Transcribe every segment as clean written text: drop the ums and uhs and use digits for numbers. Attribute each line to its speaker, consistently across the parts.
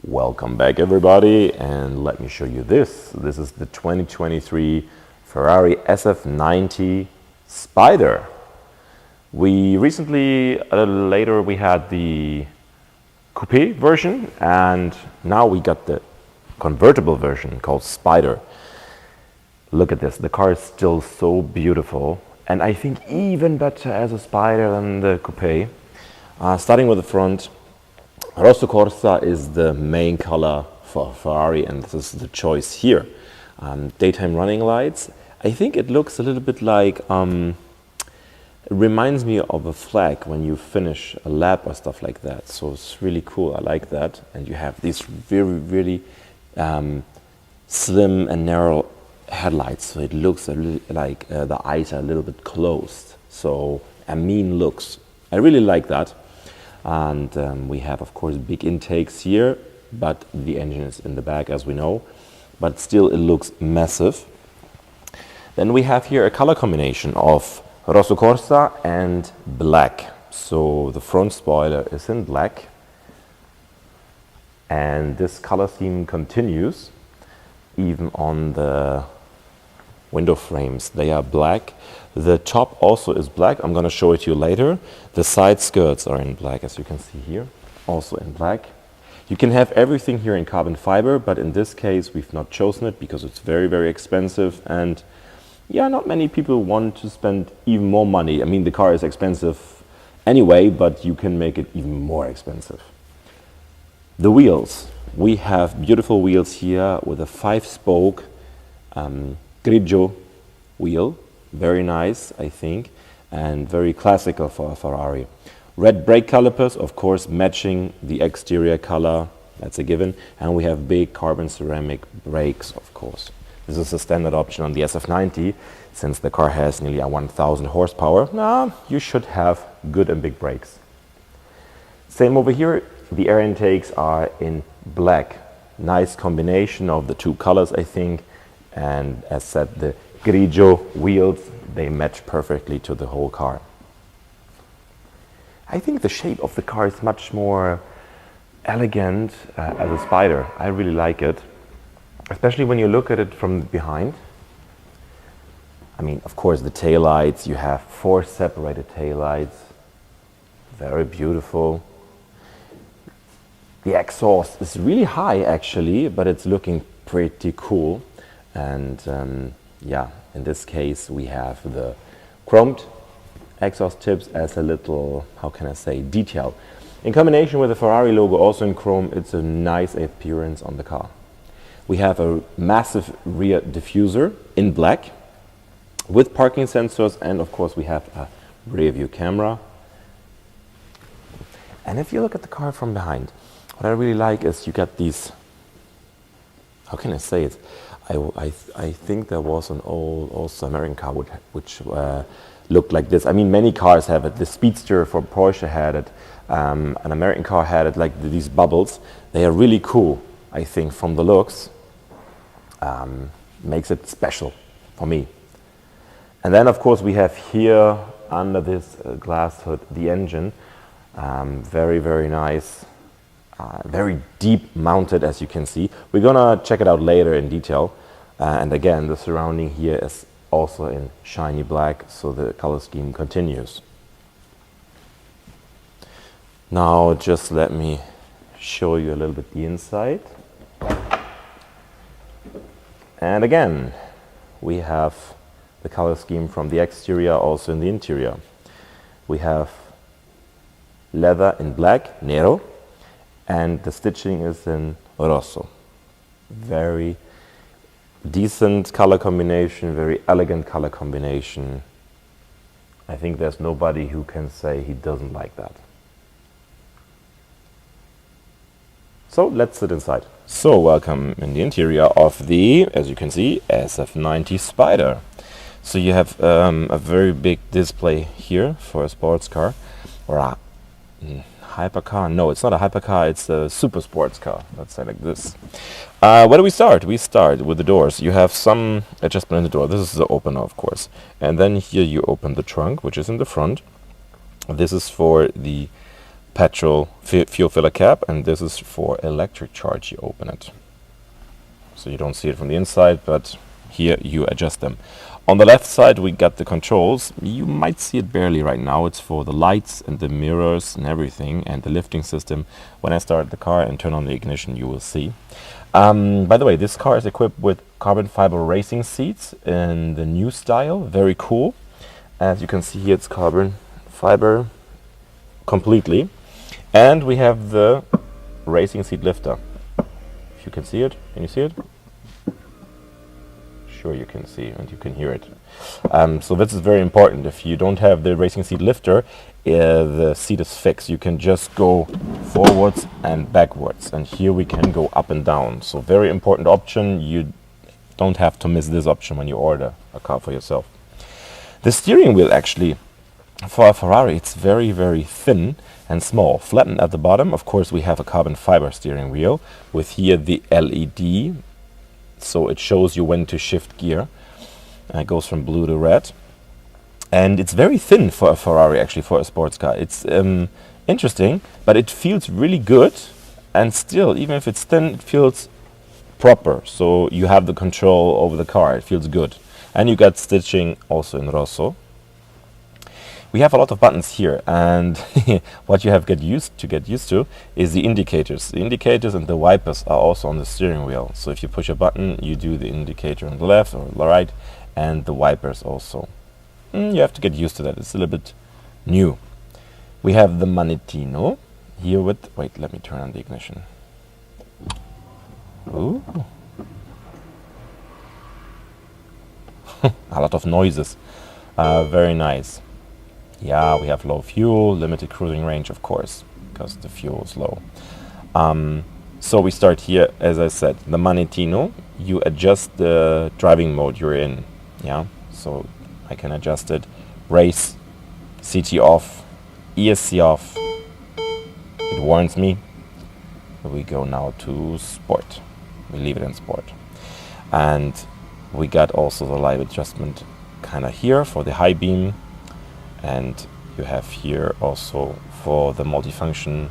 Speaker 1: Welcome back everybody, and let me show you this. This is the 2023 Ferrari SF90 Spider. We recently, a little later, we had the coupe version, and now we got the convertible version called Spider. Look at this, the car is still so beautiful, and I think even better as a Spider than the coupe. Starting with the front, Rosso Corsa is the main color for Ferrari, and this is the choice here. Daytime running lights. I think it looks a little bit like, it reminds me of a flag when you finish a lap or stuff like that. So it's really cool, I like that. And you have these really slim and narrow headlights, so it looks like the eyes are a little bit closed. So a mean looks. I really like that. And we have, of course, big intakes here, but the engine is in the back, as we know. But still, it looks massive. Then we have here a color combination of Rosso Corsa and black. So the front spoiler is in black. And this color scheme continues even on the window frames. They are black. The top also is black. I'm going to show it to you later. The side skirts are in black, as you can see here, also in black. You can have everything here in carbon fiber, but in this case we've not chosen it because it's very expensive, and yeah, not many people want to spend even more money. I mean, the car is expensive anyway, but you can make it even more expensive. The wheels. We have beautiful wheels here with a 5-spoke grigio wheel. Very nice, I think, and very classical for a Ferrari. Red brake calipers, of course, matching the exterior color, that's a given. And we have big carbon ceramic brakes, of course. This is a standard option on the SF90. Since the car has nearly 1,000 horsepower, you should have good and big brakes. Same over here, the air intakes are in black. Nice combination of the two colors, I think. And as said, the grigio wheels, they match perfectly to the whole car. I think the shape of the car is much more elegant as a Spider. I really like it, especially when you look at it from behind. I mean, of course, the taillights, you have 4 separated taillights, very beautiful. The exhaust is really high actually, but it's looking pretty cool. And yeah, in this case we have the chromed exhaust tips as a little, how can I say, detail. In combination with the Ferrari logo also in chrome, it's a nice appearance on the car. We have a massive rear diffuser in black with parking sensors, and of course we have a rear view camera. And if you look at the car from behind, what I really like is you got these, how can I say it? I think there was an old American car which looked like this. I mean, many cars have it. The Speedster for Porsche had it. An American car had it, like these bubbles. They are really cool, I think, from the looks. Makes it special for me. And then, of course, we have here under this glass hood the engine. Very nice. Very deep mounted, as you can see. We're gonna check it out later in detail. And again, the surrounding here is also in shiny black, so the color scheme continues. Now just let me show you a little bit the inside. And again, we have the color scheme from the exterior also in the interior. We have leather in black, nero, and the stitching is in rosso. Very decent color combination, very elegant color combination. I think there's nobody who can say he doesn't like that. So let's sit inside. So welcome in the interior of the, as you can see, SF90 Spider. So you have a very big display here for a sports car, or a hypercar. No, it's not a hypercar, it's a super sports car, let's say like this. Where do we start? We start with the doors. You have some adjustment in the door. This is the opener, of course. And then here you open the trunk, which is in the front. This is for the petrol fuel filler cap, and this is for electric charge. You open it, so you don't see it from the inside, but here you adjust them. On the left side we got the controls. You might see it barely right now. It's for the lights and the mirrors and everything, and the lifting system. When I start the car and turn on the ignition, you will see. By the way, this car is equipped with carbon fiber racing seats in the new style. Very cool. As you can see here, it's carbon fiber completely. And we have the racing seat lifter. If you can see it, can you see it? Sure you can see, and you can hear it. So this is very important. If you don't have the racing seat lifter, the seat is fixed. You can just go forwards and backwards, and here we can go up and down. So very important option. You don't have to miss this option when you order a car for yourself. The steering wheel, actually, for a Ferrari, it's very, very thin and small, flattened at the bottom. Of course, we have a carbon fiber steering wheel with here the LED, so it shows you when to shift gear. It goes from blue to red, and it's very thin for a Ferrari, actually, for a sports car. It's interesting, but it feels really good, and still, even if it's thin, it feels proper. So you have the control over the car. It feels good, and you got stitching also in rosso. We have a lot of buttons here, and what you have get used to is the indicators. The indicators and the wipers are also on the steering wheel. So if you push a button, you do the indicator on the left or the right, and the wipers also. You have to get used to that. It's a little bit new. We have the manettino here with, wait, let me turn on the ignition. Ooh. A lot of noises. Very nice. Yeah, we have low fuel, limited cruising range, of course, because the fuel is low. So we start here, as I said, the manettino. You adjust the driving mode you're in. Yeah, so I can adjust it. Race, CT off, ESC off. It warns me. We go now to sport. We leave it in sport. And we got also the live adjustment kind of here for the high beam. And you have here also for the multifunction,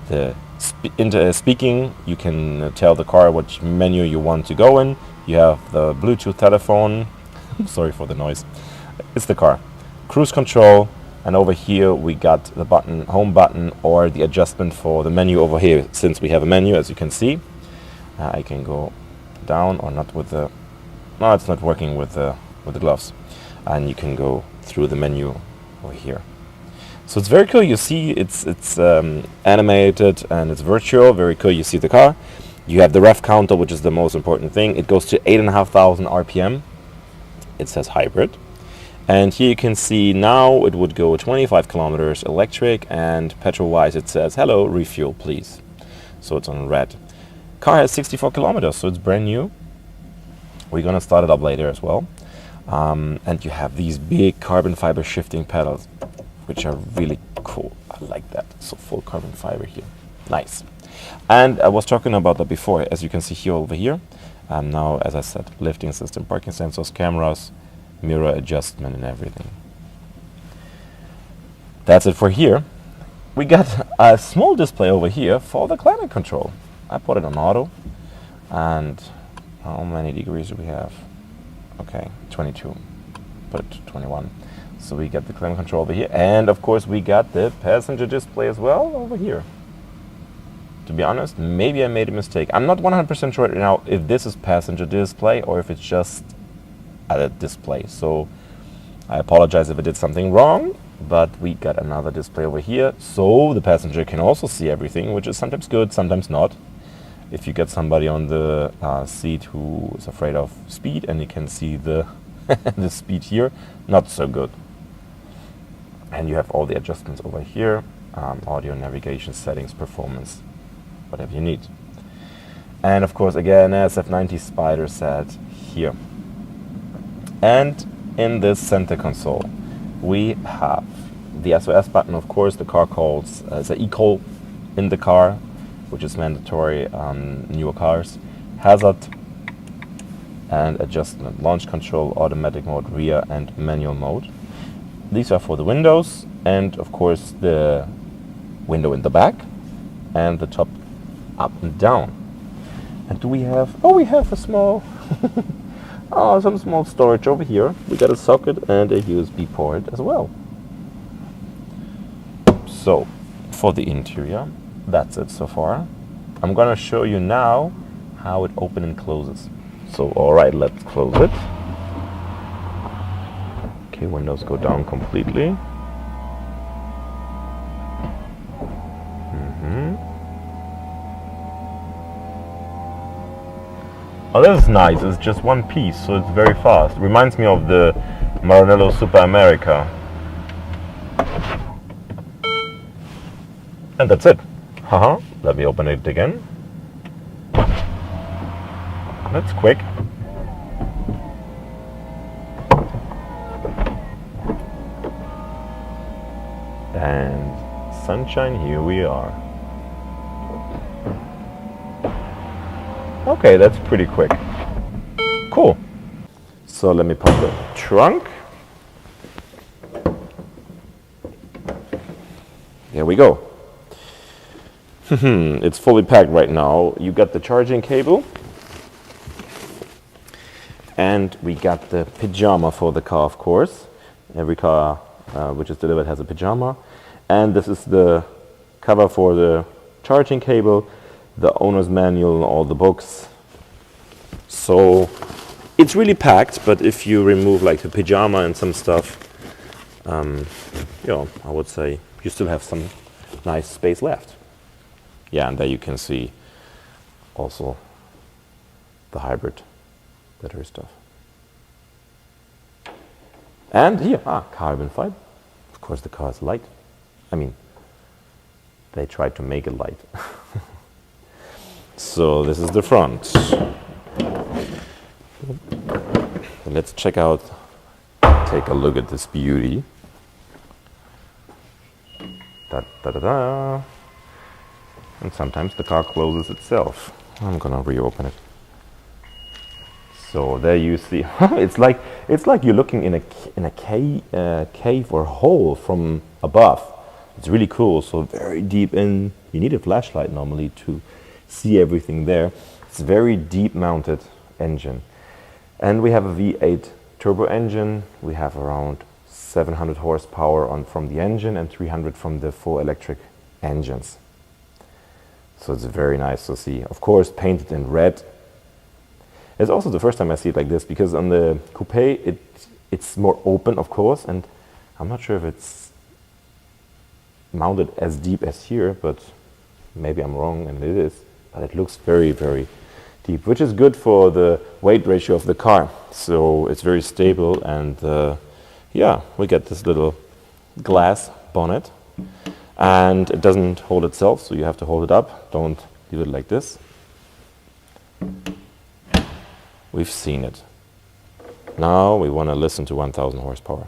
Speaker 1: the speaking. You can tell the car which menu you want to go in. You have the Bluetooth telephone. Sorry for the noise. It's the car. Cruise control. And over here we got the button, home button, or the adjustment for the menu over here. Since we have a menu, as you can see, I can go down, or not with the. No, it's not working with the gloves. And you can go through the menu over here. So it's very cool. You see it's animated and it's virtual. Very cool. You see the car. You have the ref counter, which is the most important thing. It goes to 8,500 RPM. It says hybrid. And here you can see now it would go 25 kilometers electric, and petrol wise it says hello, refuel please. So it's on red. Car has 64 kilometers, so it's brand new. We're gonna start it up later as well. And you have these big carbon fiber shifting pedals, which are really cool. I like that. So full carbon fiber here. Nice. And I was talking about that before, as you can see here over here. Now, as I said, lifting system, parking sensors, cameras, mirror adjustment and everything. That's it for here. We got a small display over here for the climate control. I put it on auto. And how many degrees do we have? Okay, 22. Put it to 21. So we got the climate control over here. And of course we got the passenger display as well over here. To be honest, maybe I made a mistake. I'm not 100% sure right now if this is passenger display or if it's just a display. So I apologize if I did something wrong, but we got another display over here. So the passenger can also see everything, which is sometimes good, sometimes not. If you get somebody on the seat who is afraid of speed and you can see the the speed here, not so good. And you have all the adjustments over here, audio, navigation, settings, performance, whatever you need. And of course, again, SF90 Spider set here. And in this center console, we have the SOS button, of course. The car calls the eCall in the car, which is mandatory on newer cars. Hazard and adjustment, launch control, automatic mode, rear and manual mode. These are for the windows, and of course the window in the back, and the top up and down. And do we have, oh, we have a small, oh, some small storage over here. We got a socket and a USB port as well. So, for the interior, that's it so far. I'm gonna show you now how it opens and closes. So, alright, let's close it. Okay, windows go down completely. Oh, this is nice. It's just one piece, so it's very fast. Reminds me of the Maranello Super America. And that's it. Haha. Let me open it again. That's quick. And sunshine, here we are. Okay, that's pretty quick. Cool. So let me pop the trunk. There we go. It's fully packed right now. You got the charging cable. And we got the pajama for the car, of course. Every car which is delivered has a pajama. And this is the cover for the charging cable, the owner's manual, all the books. So it's really packed, but if you remove like the pajama and some stuff, I would say you still have some nice space left. Yeah, and there you can see also the hybrid battery stuff. And here, carbon fiber. Of course, the car is light. I mean, they tried to make it light. So this is the front. Let's check out, take a look at this beauty. Da, da, da, da. And sometimes the car closes itself. I'm gonna reopen it. So there you see, it's like you're looking in a cave or hole from above. It's really cool. So very deep in. You need a flashlight normally to see everything there. It's a very deep mounted engine. And we have a V8 turbo engine. We have around 700 horsepower from the engine and 300 from the full electric engines. So it's very nice to see. Of course, painted in red. It's also the first time I see it like this, because on the coupe it's more open, of course, and I'm not sure if it's mounted as deep as here, but maybe I'm wrong and it is. But it looks very, very deep, which is good for the weight ratio of the car. So it's very stable, and yeah, we get this little glass bonnet, and it doesn't hold itself, so you have to hold it up. Don't leave it like this. We've seen it. Now we want to listen to 1000 horsepower.